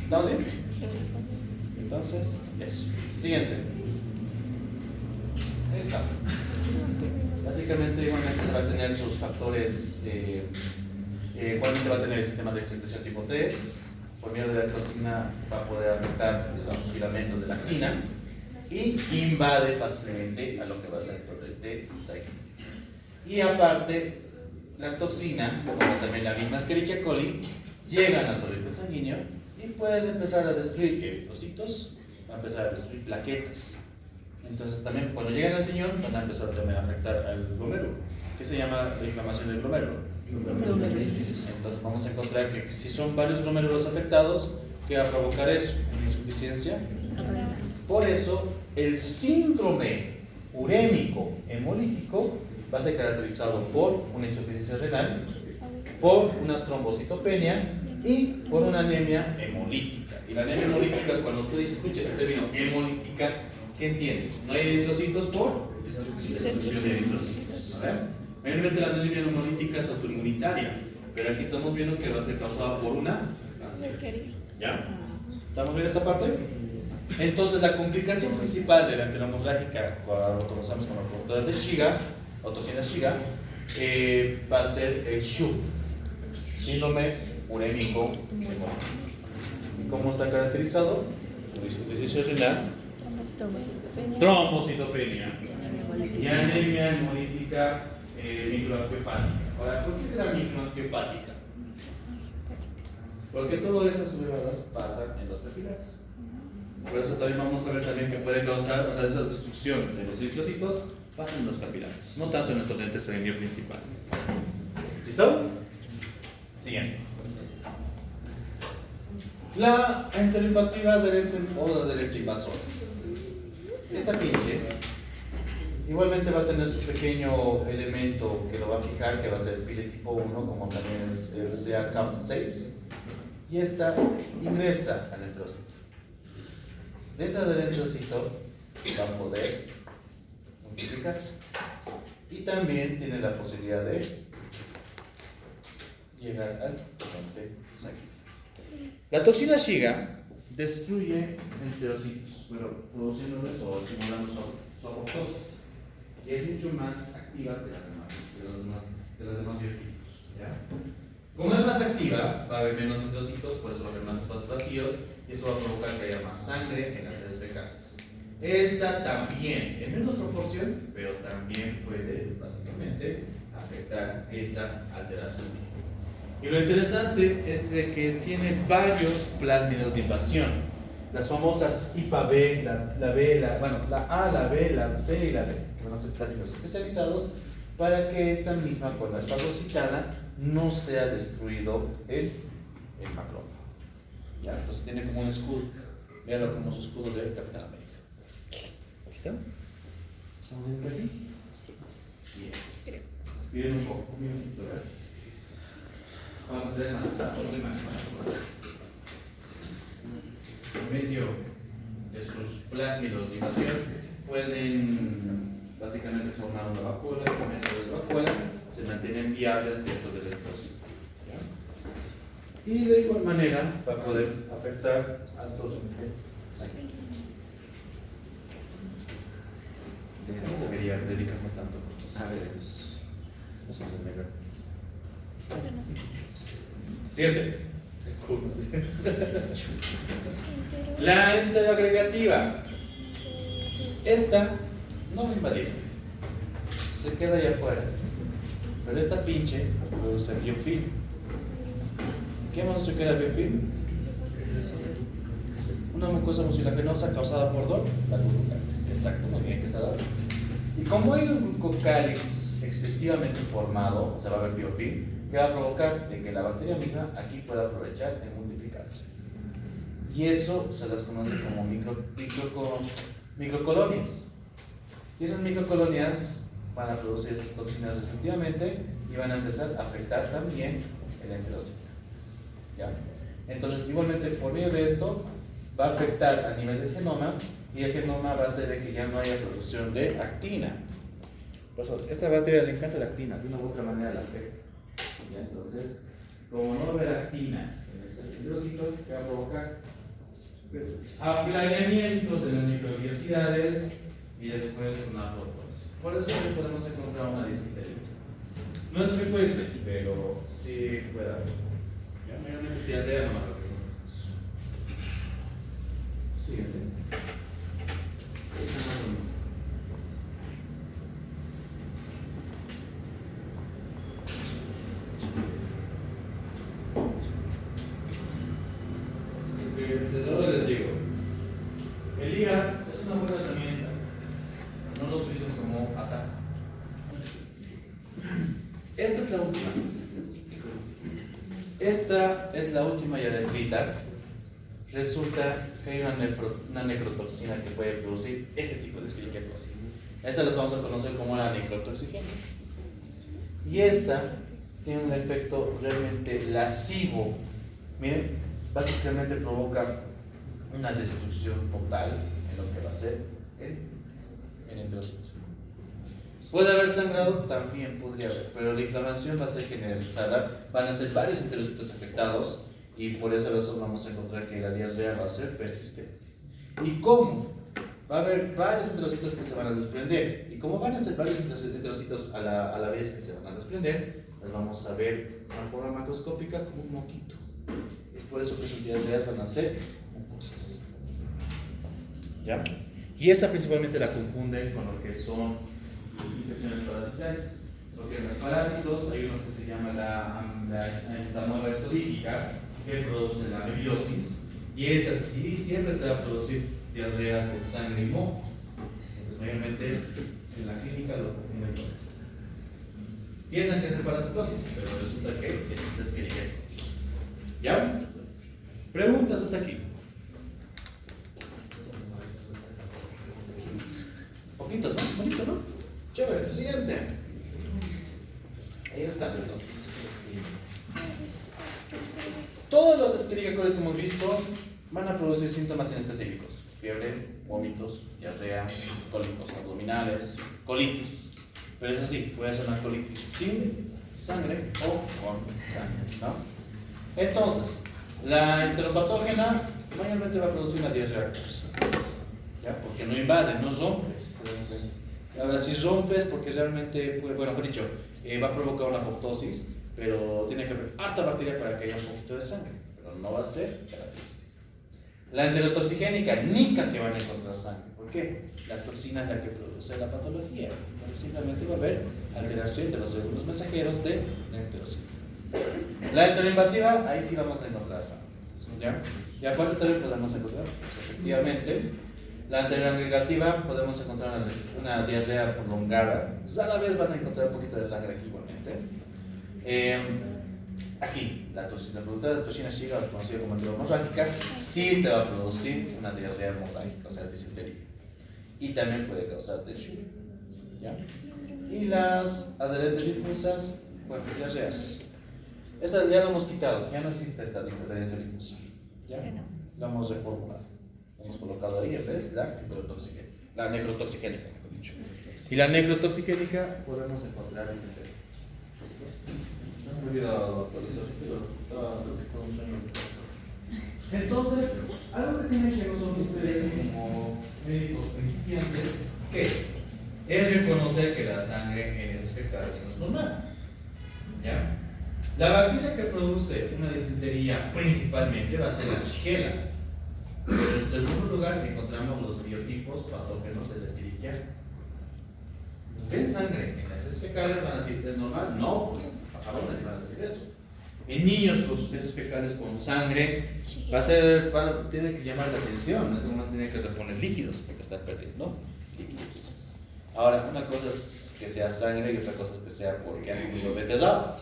¿Estamos bien? Entonces, eso. Siguiente. Ahí está. Básicamente, igualmente va a tener sus factores, igualmente va a tener el sistema de excitación tipo 3, por medio de la toxina va a poder afectar los filamentos de la actina y invade fácilmente a lo que va a ser el torrente sáico. Y aparte, la toxina, como también la misma Escherichia coli, llegan al torrente sanguíneo y pueden empezar a destruir eritrocitos, va a empezar a destruir plaquetas. Entonces también cuando llegan al riñón van a empezar también a afectar al glomérulo. ¿Qué se llama la inflamación del glomérulo? Entonces vamos a encontrar que si son varios glomérulos afectados, ¿qué va a provocar eso? Una insuficiencia. Por eso el síndrome urémico hemolítico va a ser caracterizado por una insuficiencia renal, por una trombocitopenia y por una anemia hemolítica. Y la anemia hemolítica, cuando tú escuchas el término hemolítica, ¿qué entiendes? No hay eritrocitos por destrucción de eritrocitos. Realmente la anemia hemolítica es autoinmunitaria, pero aquí estamos viendo que va a ser causada por una bacteria. ¿Ya? ¿Estamos viendo esta parte? Entonces, la complicación principal de la enteromorrágica, lo conocemos como portador de Shiga, o toxina Shiga, va a ser el SHU, síndrome urémico hemolítico. ¿Y cómo está caracterizado? Insuficiencia renal, trombocitopenia y anemia hemolítica microangiopática. Ahora, ¿por qué será microangiopática? Porque todas esas levadas pasan en los capilares. Por eso también vamos a ver también que puede causar, o sea, esa destrucción de los eritrocitos pasa en los capilares, no tanto en el torrente sanguíneo principal. ¿Listo? Siguiente. La enteroinvasiva adherente o adherente invasora. Esta pinche igualmente va a tener su pequeño elemento que lo va a fijar, que va a ser el file tipo 1, como también es el CA-CAMP6, y esta ingresa al enterocito. Dentro del enterocito va a poder multiplicarse y también tiene la posibilidad de llegar al torrente sanguíneo. La toxina Shiga destruye enterocitos, pero produciéndoles o estimulando su apoptosis, y es mucho más activa que las demás biotipos. ¿Ya? Como es más activa, va a haber menos enterocitos, por eso va a haber más espacios vacíos, y eso va a provocar que haya más sangre en las heces fecales. Esta también, en menos proporción, pero también puede básicamente afectar esa alteración. Y lo interesante es de que tiene varios plásmidos de invasión. Las famosas IPA-B, la B, la A, la B, la C y la D, que van a ser plásmidos especializados para que esta misma, cuando es fagocitada, no sea destruido el macrófago. ¿Ya? Entonces tiene como un escudo. Véanlo como su escudo de Capitán América. ¿Listo? ¿Estamos bien hasta aquí? Sí. Bien. Creo. Estiren un poco. Un minutito, ¿verdad? En medio de sus plásmidos de invasión pueden básicamente formar una vacuola, y con esa vacuola se mantienen viables dentro del enterocito. Y de igual manera va a poder afectar al torrente sanguíneo. No debería dedicarme tanto a ver, eso es el negro. Pero no sé. Siguiente. La interagregativa. Esta no va a invadir. Se queda allá afuera. Pero esta pinche produce biofilm. ¿Qué hemos hecho que era biofilm? Una mucosa mucilagenosa causada por la glucocálix. Exacto, muy bien que se ha dado. Y como hay un glucocálix excesivamente formado, o sea, va a haber biofilm, que va a provocar de que la bacteria misma aquí pueda aprovechar en multiplicarse. Y eso se las conoce como microcolonias. Y esas microcolonias van a producir esas toxinas respectivamente y van a empezar a afectar también el enterocito. ¿Ya? Entonces, igualmente, por medio de esto, va a afectar a nivel del genoma y el genoma va a hacer de que ya no haya producción de actina. Por eso, esta bacteria le encanta la actina, de una u otra manera la afecta. ¿Ya? Entonces, como no va a haber actina en este enterocito, ¿qué va a provocar? Aplañamiento de las microbiosidades y después una apoptosis. Por eso hoy podemos encontrar una disquiteria. No es frecuente, pero sí puede haber. Ya, mayormente si ya sea, no más rápido. Siguiente. la última ya descrita, resulta que hay una necrotoxina que puede producir este tipo de Escherichia coli. Esa las vamos a conocer como la necrotoxigénica. Y esta tiene un efecto realmente lascivo. Miren, básicamente provoca una destrucción total en lo que va a ser el enterocito. ¿Puede haber sangrado? También podría haber, pero la inflamación va a ser generalizada, van a ser varios enterocitos afectados y por esa razón vamos a encontrar que la diarrea va a ser persistente. ¿Y cómo? Va a haber varios enterocitos que se van a desprender, y como van a ser varios enterocitos a la vez que se van a desprender, las vamos a ver de una forma macroscópica como un moquito. Es por eso que sus diarreas van a ser mucosas. ¿Ya? Y esa principalmente la confunden con lo que son las infecciones parasitarias. Lo que en los parásitos hay uno que se llama la amoeba estolítica, que produce la amebiosis, y esa sí siempre te va a producir diarrea con sangre y moco. Entonces, mayormente en la clínica lo confunden con esto. Piensan que es el parasitosis, pero resulta que es Escherichia coli. ¿Ya? Preguntas hasta aquí. Poquitos, ¿no? Bonito, ¿no? Chévere. Siguiente. Ahí están entonces. Todos los Escherichia coli que hemos visto van a producir síntomas inespecíficos: fiebre, vómitos, diarrea, cólicos abdominales, colitis. Pero eso sí, puede ser una colitis sin sangre o con sangre, ¿no? Entonces, la enteropatógena mayormente va a producir una diarrea acuosa, ¿ya? Porque no invade, no rompe. Ahora, si rompes, porque realmente, bueno, mejor dicho, va a provocar una apoptosis, pero tiene que haber harta bacteria para que haya un poquito de sangre, pero no va a ser característica. La enterotoxigénica, nica que van a encontrar sangre. ¿Por qué? La toxina es la que produce la patología. Entonces, simplemente va a haber alteración de los segundos mensajeros de la enterocina. La enteroinvasiva, ahí sí vamos a encontrar sangre. ¿Ya? Y aparte también podemos encontrar, pues, efectivamente, la enteroagregativa, podemos encontrar una diarrea prolongada. Pues, a la vez van a encontrar un poquito de sangre aquí igualmente. Aquí, la productora de toxina Shiga, conocida como enterohemorrágica, sí te va a producir una diarrea hemorrágica, o sea, disentería. Y también puede causar dengue. ¿Ya? Y las adherentes difusas, bueno, diarreas. Esa ya lo hemos quitado, ya no existe esta adherencia difusa. ¿Ya? La hemos reformulado. Hemos colocado ahí en vez la necrotoxigénica, mejor dicho. Y la necrotoxigénica podemos encontrar ese tema. No me he olvidado actualizar, entonces, algo que tienen que nosotros ustedes como médicos principiantes, ¿qué? Es reconocer que la sangre en espectadores no es normal. ¿Ya? La bacteria que produce una disentería principalmente va a ser la Shigella. Pero en segundo lugar encontramos los biotipos patógenos de la Escherichia. ¿Ven sangre en las heces fecales? Van a decir, ¿es normal? No, pues a varones van a decir eso. En niños con sus heces fecales con sangre, tiene que llamar la atención. En ese momento tiene que reponer líquidos porque está perdiendo líquidos. Ahora, una cosa es que sea sangre y otra cosa es que sea porque han comido beterraba.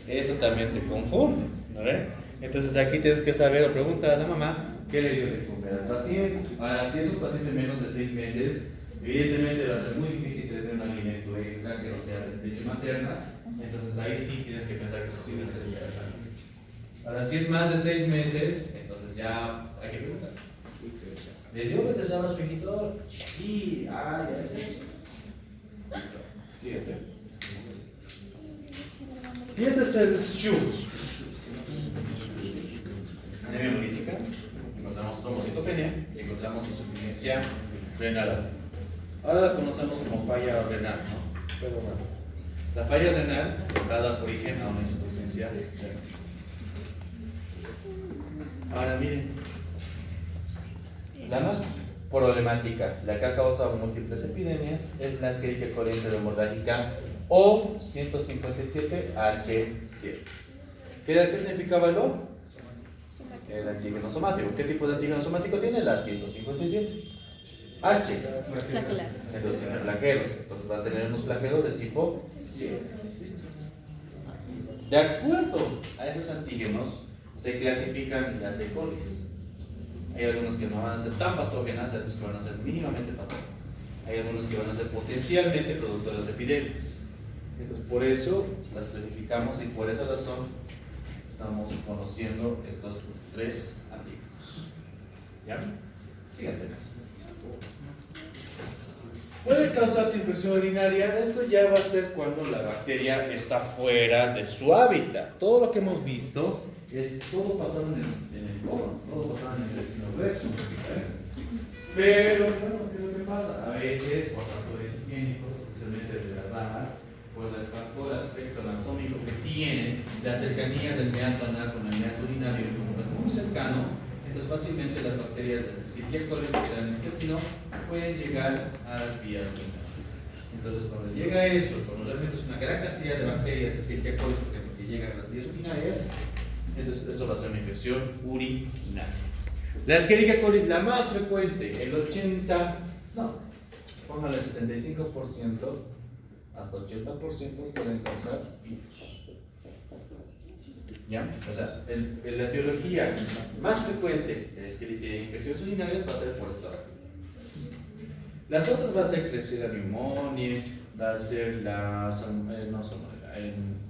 Eso también te confunde, ¿no ves? Entonces aquí tienes que saber o preguntar a la mamá qué le dio de comer al paciente. Ahora, si es un paciente menos de 6 meses, evidentemente va a ser muy difícil tener un alimento extra que no sea de leche materna. Entonces ahí sí tienes que pensar que posiblemente sea sangre. Ahora, si es más de 6 meses, entonces ya hay que preguntar. ¿Le dio beterraba a su hijito? Sí, ya es eso. Listo. Siguiente. Y este es el SHU. Anemia hemolítica. Encontramos trombocitopenia y encontramos insuficiencia renal. Ahora la conocemos como falla renal, ¿no? Pero bueno, la falla renal va a dar origen a una insuficiencia renal. Ahora miren, la más problemática, la que ha causado múltiples epidemias, es la Escherichia coli enterohemorrágica o 157H7. ¿Qué significaba el O? El antígeno somático. ¿Qué tipo de antígeno somático tiene? La 157. H. Entonces tiene flagelos. Entonces vas a tener unos flagelos de tipo 7. ¿Listo? De acuerdo a esos antígenos, se clasifican en las E. colis. Hay algunos que no van a ser tan patógenas, hay otros que van a ser mínimamente patógenas. Hay algunos que van a ser potencialmente productores de epidemias. Entonces, por eso las clasificamos y por esa razón estamos conociendo estos tres antígenos. ¿Ya? Siguiente más. Puede causarte infección urinaria. Esto ya va a ser cuando la bacteria está fuera de su hábitat. Todo lo que hemos visto es todo pasado en el colon, todo pasado en el intestino grueso. Pero, bueno, ¿qué es lo que pasa? A veces, por factores higiénicos, especialmente de las damas, por el factor aspecto anatómico que tienen, la cercanía del meato anal con el meato urinario es muy cercano, entonces fácilmente las bacterias, las Escherichia coli que están en el intestino, pueden llegar a las vías urinarias. Entonces, cuando llega eso, cuando realmente es una gran cantidad de bacterias Escherichia coli, por ejemplo, que llegan a las vías urinarias, entonces eso va a ser una infección urinaria. La Escherichia coli es la más frecuente, el 80, no, póngale 75%, hasta 80% pueden causar virus. ¿Ya? O sea, la etiología más frecuente de infecciones urinarias va a ser por esta bacteria. Las otras va a ser Klebsiella pneumoniae, va a ser la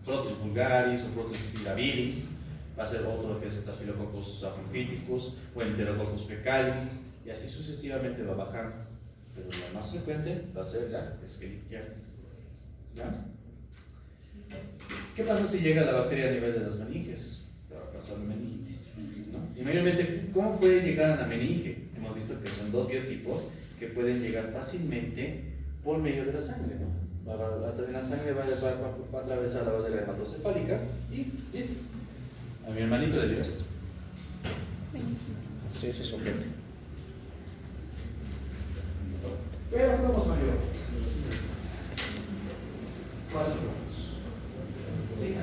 Proteus vulgaris o Proteus mirabilis, va a ser otro que es Staphylococcus apophyticus o Enterococcus fecalis, y así sucesivamente va bajando. Pero la más frecuente va a ser la Escherichia. ¿Ya? ¿Qué pasa si llega la bacteria a nivel de las meninges? Te va a pasar meningitis, ¿no? Y mayormente, ¿cómo puede llegar a la meninge? Hemos visto que son dos biotipos que pueden llegar fácilmente por medio de la sangre, ¿no? La sangre va a atravesar la barrera hematocefálica y listo. A mi hermanito le dio esto. Sí, eso es objeto. Pero vamos mayor. 4 gramos. Sí,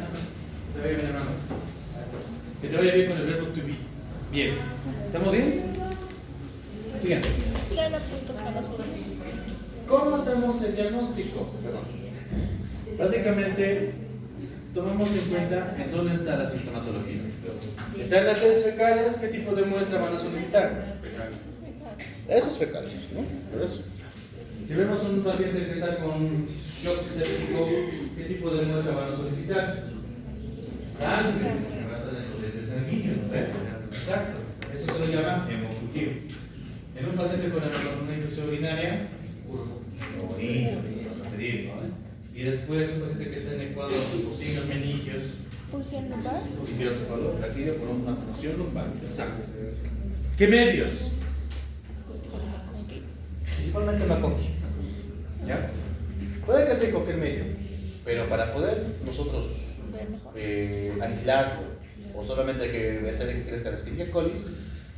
te vaya bien, hermano. Que te vaya bien con el verbo to be. Bien. ¿Estamos bien? Siguiente. Ya la punto para nosotros. ¿Cómo hacemos el diagnóstico? Perdón. Básicamente, tomamos en cuenta en dónde está la sintomatología. ¿Está en las heces fecales? ¿Qué tipo de muestra van a solicitar? Esos fecales, ¿no? Por eso. Si vemos un paciente que está con shock séptico, ¿qué tipo de muestra van a solicitar? Sangre, que va a estar en los dientes sanguíneos, ¿no? Exacto. Eso se lo llama hemocultivo. En un paciente con una infección urinaria, orina, vamos a pedir, ¿no? Y después un paciente que está en el cuadro de los signos meningios, ¿Pulsión lumbar? y filocefalotraqueidea por una punción lumbar. Exacto. ¿Qué medios? Principalmente McConkie. ¿Ya? Puede que sea cualquier medio, pero para poder nosotros aislarlo, o solamente que hacer que crezca la Escherichia coli,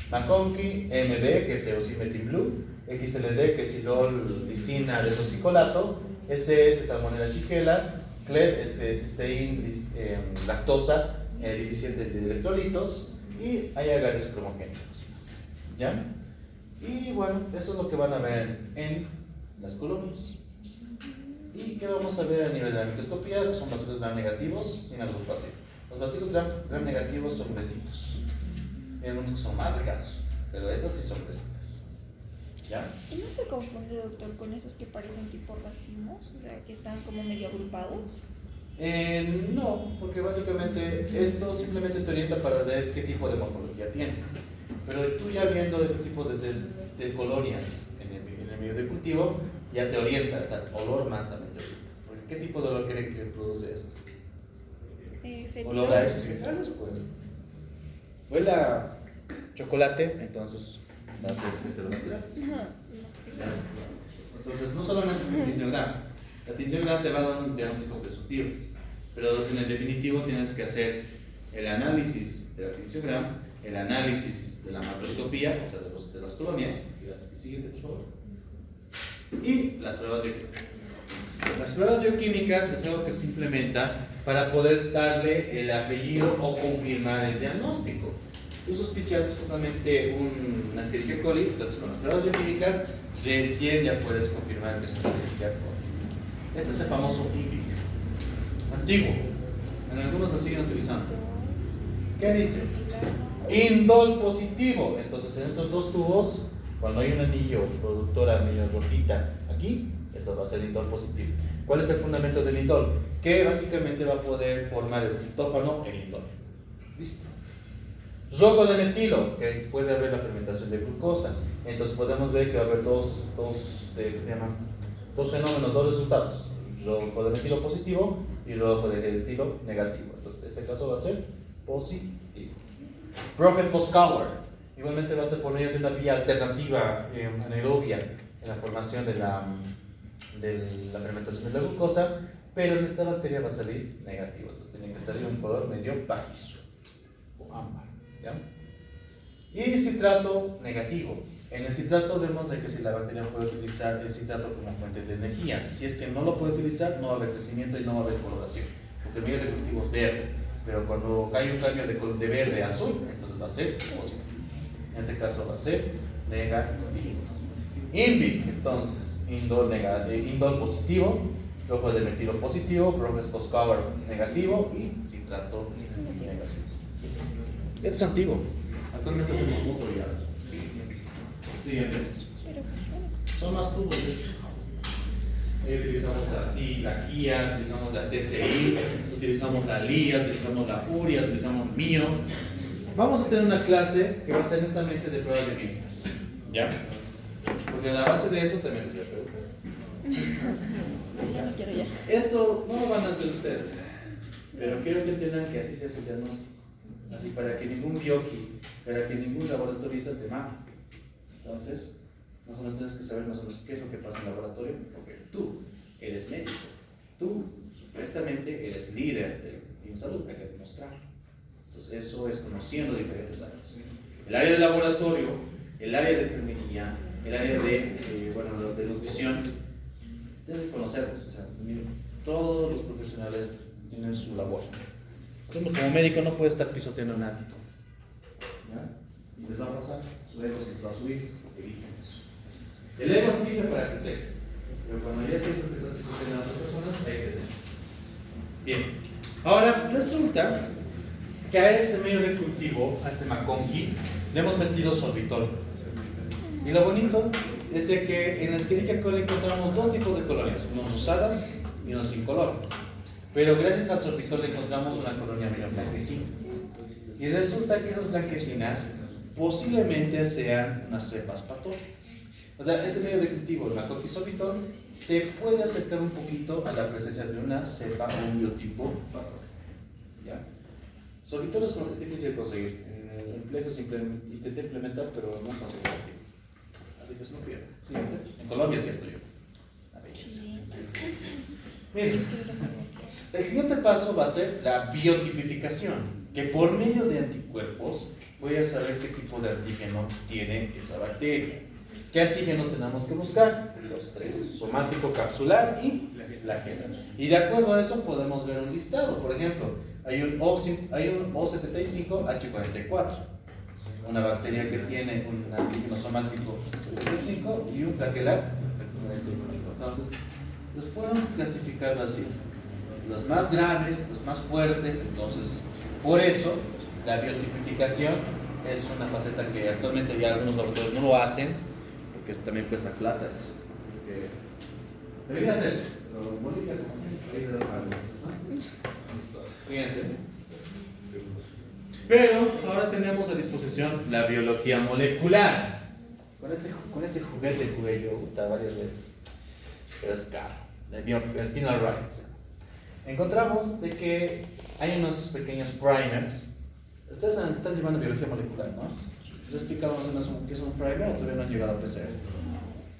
McConkie, MD, que es Eosimetrin Blue, XLD, que es silol lisina desocicolato, SS, Salmonella shigella, CLED, es cisteín, lactosa, deficiente de electrolitos, y hay agares cromogénicos. ¿Ya? Y bueno, eso es lo que van a ver en las colonias. ¿Y qué vamos a ver a nivel de la microscopía? Son bacilos gram negativos sin agrupación. Los bacilos gram negativos son gruesitos. Hay algunos que son más delgados, pero estas sí son gruesitas. ¿Ya? ¿Y no se confunde, doctor, con esos que parecen tipo racimos? O sea, que están como medio agrupados. No, porque básicamente esto simplemente te orienta para ver qué tipo de morfología tiene. Pero tú ya viendo este tipo de colonias en el medio de cultivo, ya te orienta, hasta el olor más también te orienta. Porque ¿qué tipo de olor creen que produce esto? Olor a heces fecales, pues. Huele a chocolate, entonces va a ser heteronatural. Entonces, no solamente es la tinción gram. La tinción gram te va a dar un diagnóstico presuntivo, pero en el definitivo tienes que hacer el análisis de la tinción gram, el análisis de la macroscopía, o sea, de las colonias, y las siguiente, por favor, y las pruebas bioquímicas. Las pruebas bioquímicas es algo que se implementa para poder darle el apellido o confirmar el diagnóstico. Tú sospechas justamente una Escherichia coli, entonces con las pruebas bioquímicas recién ya puedes confirmar que es una Escherichia coli. Este es el famoso IBIC, antiguo, en algunos lo siguen utilizando. ¿Qué dice? Indol positivo. Entonces en estos dos tubos, cuando hay un anillo productor, anillo rojita aquí, eso va a ser indol positivo. ¿Cuál es el fundamento del indol? Que básicamente va a poder formar el triptófano en indol. Listo. Rojo de metilo, que puede haber la fermentación de glucosa. Entonces podemos ver que va a haber dos fenómenos, dos resultados. Rojo de metilo positivo y rojo de metilo negativo. Entonces este caso va a ser positivo. Brough-Poskauer, igualmente va a ser por medio de una vía alternativa anaerobia en la formación de la fermentación de la glucosa, pero en esta bacteria va a salir negativo. Entonces tiene que salir un color medio pajizo o ámbar. ¿Ya? Y citrato negativo. En el citrato vemos de que si la bacteria puede utilizar el citrato como fuente de energía. Si es que no lo puede utilizar, no va a haber crecimiento y no va a haber coloración, porque el medio de cultivo es verde. Pero cuando cae un cambio de verde a azul, entonces va a ser positivo. En este caso va a ser negativo. INVI, entonces, indol positivo, rojo de metilo positivo, Brough-Poskauer negativo y citrato negativo. Este es antiguo. Actualmente es el mundo ya. Siguiente. Son más tubos. Utilizamos la KIA, utilizamos la TCI, utilizamos la LIA, utilizamos la URIA, utilizamos MIO. Vamos a tener una clase que va a ser netamente de pruebas de mímicas. ¿Ya? Porque a la base de eso también les voy a preguntar. Ya no quiero ya. Esto no lo van a hacer ustedes, pero quiero que entiendan que así se hace el diagnóstico. Así para que ningún bioqui, para que ningún laboratorista te mate. Entonces, nosotros tenemos que saber más o menos qué es lo que pasa en el laboratorio, porque tú eres médico, tú supuestamente eres líder del Team Salud, hay que demostrarlo. Entonces, eso es conociendo diferentes áreas. El área de laboratorio, el área de enfermería, el área de nutrición, tienes que conocerlos. O sea, todos los profesionales tienen su labor. Entonces, como médico no puede estar pisoteando a nadie. ¿Ya? Y les va a pasar, su ego se les va a subir, eviten eso. El ego sirve para crecer, pero cuando ya sientes que estás pisoteando a otras personas, hay que detener. Bien, ahora resulta que a este medio de cultivo, a este maconqui, le hemos metido sorbitol. Y lo bonito es de que en la Escherichia coli encontramos dos tipos de colonias, unos rosadas y unos sin color. Pero gracias al sorbitol encontramos una colonia medio blanquecina. Y resulta que esas blanquecinas posiblemente sean unas cepas patógenas. O sea, este medio de cultivo, el maconqui sorbitol, te puede acercar un poquito a la presencia de una cepa o un biotipo patógeno. ¿Ya? Sorbitol es difícil de conseguir. En el empleo intenté implementar, pero no conseguí aquí. Así que eso no pierdo. Siguiente. En Colombia sí estoy yo. Miren, el siguiente paso va a ser la biotipificación, que por medio de anticuerpos voy a saber qué tipo de antígeno tiene esa bacteria. ¿Qué antígenos tenemos que buscar? Los tres: somático, capsular y flagelar. Y de acuerdo a eso podemos ver un listado. Por ejemplo, hay un O75H44, una bacteria que tiene un antígeno somático 75 y un flagelar 44. Entonces, los fueron clasificando así: los más graves, los más fuertes. Entonces, por eso la biotipificación es una faceta que actualmente ya algunos laboratorios no lo hacen, porque también cuesta plata eso. Así que debería hacerse, pero en Bolivia, como siempre, ahí las manos, ¿no? Listo. Siguiente. Pero ahora tenemos a disposición la biología molecular. Con este juguete jugué yo varias veces, pero es caro. El final right. Encontramos de que hay unos pequeños primers. Ustedes están llevando biología molecular, ¿no? ¿Les explicamos qué es un primer o todavía no han llegado al PCR?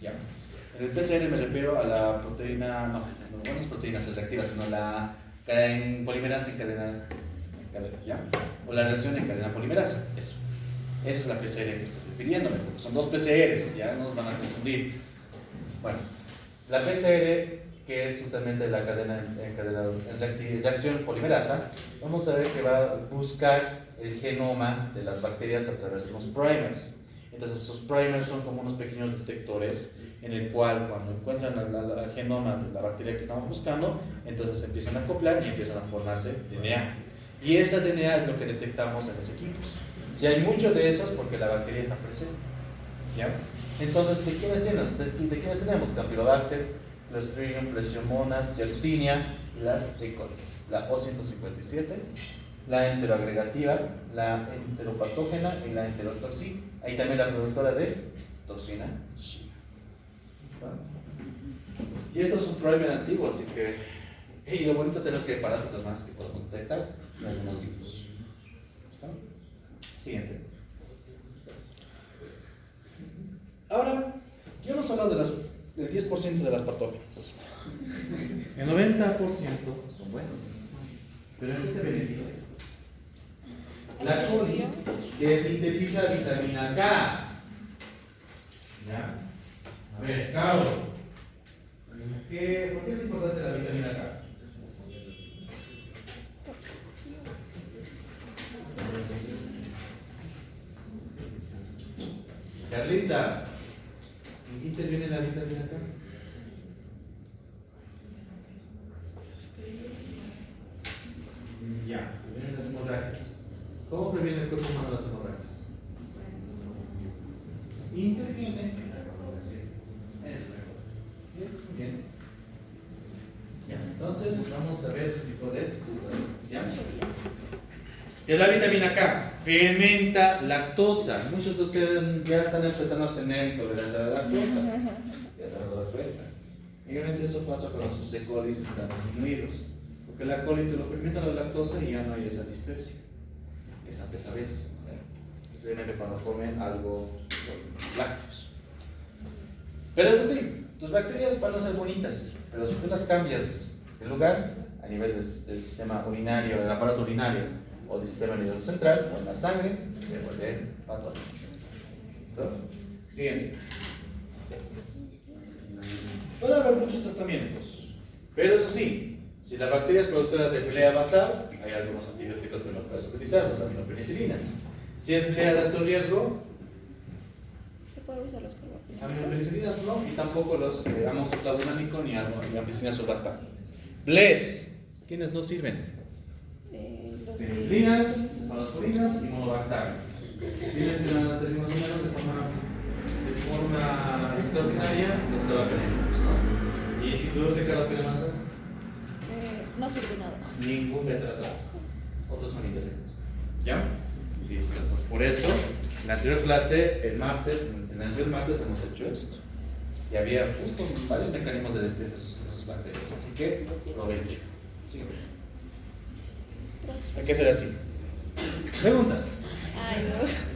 Ya. En el PCR me refiero a la proteína, no es proteínas reactivas, sino la polimerasa en cadena, ¿ya? O la reacción en cadena polimerasa, eso. Eso es la PCR que estoy refiriéndome, porque son dos PCRs, ya no nos van a confundir. Bueno, la PCR, que es justamente la cadena en reacción polimerasa, vamos a ver que va a buscar el genoma de las bacterias a través de los primers. Entonces, esos primers son como unos pequeños detectores en el cual, cuando encuentran el genoma de la bacteria que estamos buscando, entonces se empiezan a acoplar y empiezan a formarse DNA. Y esa DNA es lo que detectamos en los equipos. Si hay mucho de esos, porque la bacteria está presente. ¿Ya? Entonces, ¿de quiénes tenemos? Campylobacter, Clostridium, Plesiomonas, Yersinia, las E. coli, la O157, la enteroagregativa, la enteropatógena y la enterotoxina. Ahí también la productora de toxina Shiga. ¿Está? Y esto es un primer antiguo, así que... Y lo bonito tenemos que hay parásitos más que podemos detectar en algunos virus. ¿Está? Siguiente. Ahora, ya hemos hablado del 10% de las patógenas. El 90% son buenos. Pero ¿en qué te beneficia? La coli que sintetiza vitamina K. ¿Ya? A ver, Caro. ¿Por qué es importante la vitamina K? Carlita, ¿en qué interviene la vitamina K? Ya, previene las hemorragias. ¿Cómo previene el cuerpo humano las hemorragias? Interviene en la coagulación. Eso es mejor. Bien, muy bien. Ya, entonces vamos a ver ese tipo de situaciones. ¿Ya? ¿Qué es la vitamina K? Fermenta lactosa. Muchos de ustedes ya están empezando a tener intolerancia a la lactosa. Ya se han dado cuenta. Y obviamente eso pasa cuando sus E. coli están disminuidos. Porque la coli te lo fermenta la lactosa y ya no hay esa dispepsia, esa pesadez. Especialmente cuando comen algo con lácteos. Pero eso sí, tus bacterias van a ser bonitas, pero si tú las cambias de lugar a nivel del sistema urinario, del aparato urinario o del sistema nervioso central o en la sangre, se vuelven patógenas. ¿Listo? Siguiente. Puede haber muchos tratamientos, pero eso sí, si la bacteria es productora de pelea basal, hay algunos antibióticos que no puedes utilizar, los aminopenicilinas. Si es pelea de alto riesgo, ¿Se puede usar los carbohidratos? aminopenicilinas no, y tampoco los amoxiclavulánico ni ampicilina surlactana. BLES, ¿quiénes no sirven? Los Penicilinas, cefalosporinas y monobacterias. Tienes que servir más o menos de forma extraordinaria los carbapenémicos, ¿no? Y si produce carbapenemasas, no sirve nada. ningún beta-tratado. Otros son indesectos. ¿Ya? Listo. Entonces, por eso, en la anterior clase, en el anterior martes hemos hecho esto. Y había justo varios mecanismos de destruir esas bacterias. Así que, provecho. Sigue. Hay que ser así. Preguntas. Ay, no.